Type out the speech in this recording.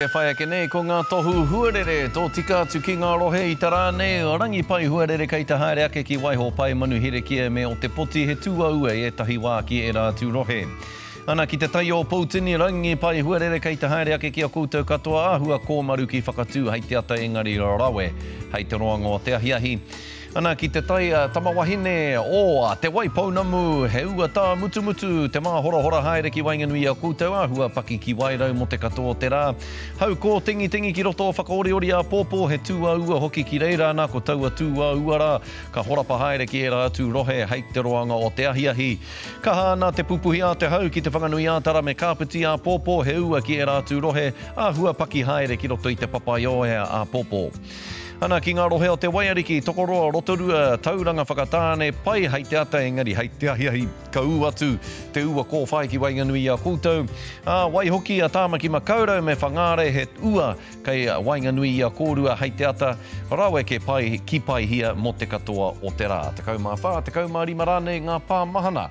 E whai ake nei ko ngā tohu huarere tō tika atu ki ngā rohe I tā rānei o rangi pai huarere kei te haere ake ki waiho pai manuhere kia me o te poti he tua ua e tahi wā ki e rātu rohe. Ana ki te tai o Poutini rangi pai huarere kei te haere ake ki a koutou katoa āhua kōmaru ki whakatū hei te ata engari rawe hei te roanga o te ahiahi. Ana ki te tai tamawahine o te waipaunamu he ua tā mutu te mā hora haere ki Wainganui a koutou āhua paki ki Wairau mo te katoa te rā. Hau ko tingi ki roto o whakaoriori a pōpō he tūa ua hoki ki reira nā ko taua tūa ua rā ka horapa haere ki e rātu rohe hei te roanga o te ahiahi. Ka hāna te pupuhi a te hau ki te whanganui ātara me kāpiti a pōpō he ua ki e rātu rohe āhua paki haere ki roto I te papaioea a pōpō. Ana ki ngā rohe o te Waiariki, Tokoroa, Rotorua, tauranga whakatāne, pai hei te ata engari, hei te ahiahi ka atu, te ua kōwhai ki Wainganui a koutou. Waihoki a Tāmaki Makaurau me whangāre he ua kei Wainganui a kōrua hei te ata, rawe ke pai ki pai hia mo te katoa o te rā. Te kaumā whā, te kaumā rima rānei ngā pāmahana.